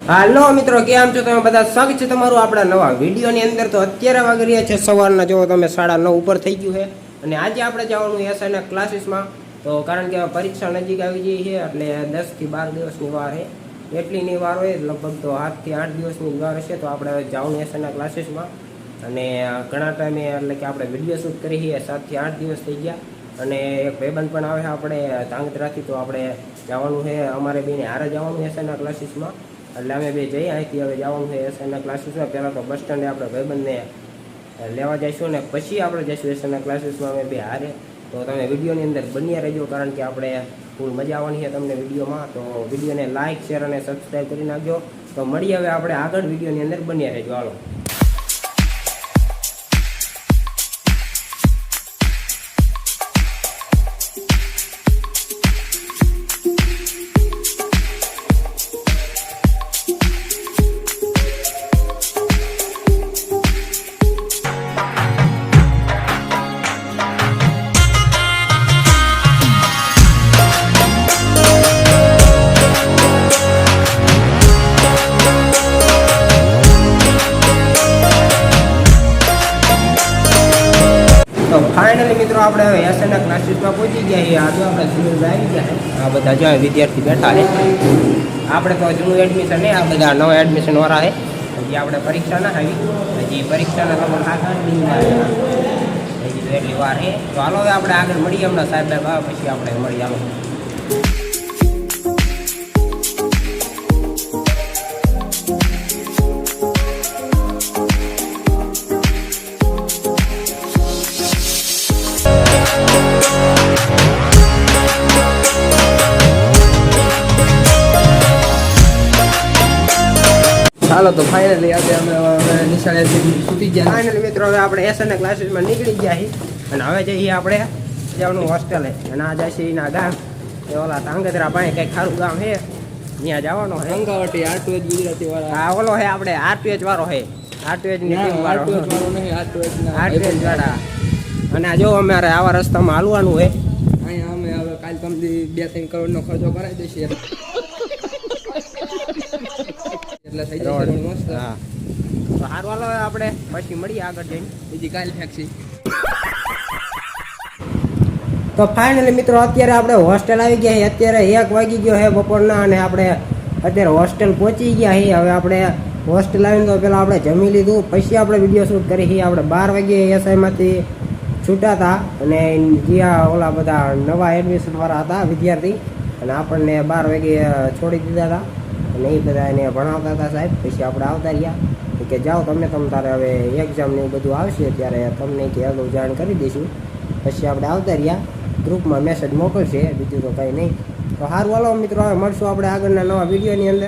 હાલો મિત્રો, કેમ છો તમે બધા? સ્વાગત છે તમારું આપણા નવા વિડીયોની અંદર. તો અત્યારે વાગી રહ્યા છે સવારના, જો તમે 9:30 ઉપર થઈ ગયું છે. અને આજે આપણે જવાનું એસઆઈના ક્લાસીસમાં. તો કારણ કે પરીક્ષા નજીક આવી ગઈ છે એટલે 10 થી 12 દિવસની વાર છે. એટલીની વાર હોય, લગભગ તો 7 થી 8 દિવસની વાર હશે. તો આપણે જવાનું એસઆઈના ક્લાસીસમાં. અને ઘણા ટાઈમે એટલે કે આપણે વિડીયો શૂટ કરી છીએ, 7 થી 8 દિવસ થઈ ગયા. અને એક ભાઈબંધ પણ આવે છે આપણે ધાંગધ્રાથી. તો આપણે જવાનું છે, અમારે બેને હારે જવાનું એસઆઈના ક્લાસીસમાં. એટલે અમે બે જઈએ અહીંથી. હવે જવાનું છે એસઆઈના ક્લાસીસમાં. પહેલાં તો બસ સ્ટેન્ડે આપણે ભાઈબંધને લેવા જઈશું ને પછી આપણે જઈશું એસઆઈના ક્લાસીસમાં અમે બે હારે. તો તમે વિડીયોની અંદર બન્યા રહેજો, કારણ કે આપણે ફૂલ મજા આવવાની છે તમને વિડીયોમાં. તો વિડીયોને લાઇક, શેર અને સબસ્ક્રાઈબ કરી નાખજો. તો મળીએ હવે આપણે આગળ વિડીયોની અંદર બન્યા રહેજો. હાલો. તો ફાઇનલી મિત્રો આપણે હવે એસએના ક્લાસીસમાં પહોંચી ગયા છીએ. આજે આપણે જૂનું આવી ગયા છે. આ બધા જો વિદ્યાર્થી બેઠા છે. આપણે તો જૂનું એડમિશન નહીં, આ બધા નવા એડમિશન વાળા છે. હજી આપણે પરીક્ષા ના આવી, હજી પરીક્ષાના લગભગ 7-8 દિન હજી તો એટલી વાર છે. તો હાલો હવે આપણે આગળ મળીએ હમણાં સાહેબ આવે પછી આપણે મળીએ. હાલો. ચાલો તો ફાઇનલી આજે અમે નિશાળે છૂટી ગયા. ફાઇનલી મિત્રો હવે આપણે એસએના ક્લાસીસમાં નીકળી ગયા છીએ. અને હવે જઈએ આપણે જવાનું હોસ્ટેલે. અને આ જાય છે એના ગામ એ ઓલા ધાંગધ્રા પાસે કંઈક સારું ગામ છે, ત્યાં જવાનો છે. અંગાવટી આરટીએચ ગુજરાતી વાળા. હા, ઓલો છે આપણે આરટીએચ વાળો છે. આરટીએચ ની ટીમ વાળો. આરટીએચ વાળા. અને આ જો અમારે આવા રસ્તામાં હાલવાનું છે. અહીંયા અમે હવે કાલ કંપની 2-3 કરોડનો ખર્ચો કરાવી દઈશું એટલે થઈ જશે મસ્ત. હા, તો સારું હાલો આપણે પછી મળીએ આગળ જઈને. બીજી કાલ ફેક્સી. તો ફાઇનલી મિત્રો અત્યારે આપણે હોસ્ટેલ આવી ગયા છીએ. અત્યારે 1 વાગી ગયો છે બપોરના. અને આપણે અત્યારે હોસ્ટેલ પહોંચી ગયા છીએ. હવે આપણે હોસ્ટેલ આવીને તો પહેલાં આપણે જમી લીધું, પછી આપણે વિડીયો શૂટ કરી છીએ. આપણે 12 વાગ્યે એસઆઈમાંથી છૂટા હતા. અને જ્યાં ઓલા બધા નવા એડમિશનવાળા હતા વિદ્યાર્થી, અને આપણને 12 વાગ્યે છોડી દીધા હતા. અને એ બધા એને ભણાવતા હતા સાહેબ. પછી આપણે આવતા રહ્યા કે જાઓ તમે તારે હવે એક્ઝામ ને બધું આવશે ત્યારે તમને કે અગાઉ જાણ કરી દઈશું. પછી આપણે આવતા રહ્યા, ગ્રુપમાં મેસેજ મોકલશે, બીજું તો કંઈ નહીં. તો સારું હાલો મિત્રો, હવે મળશું આપણે આગળના નવા વિડીયોની અંદર.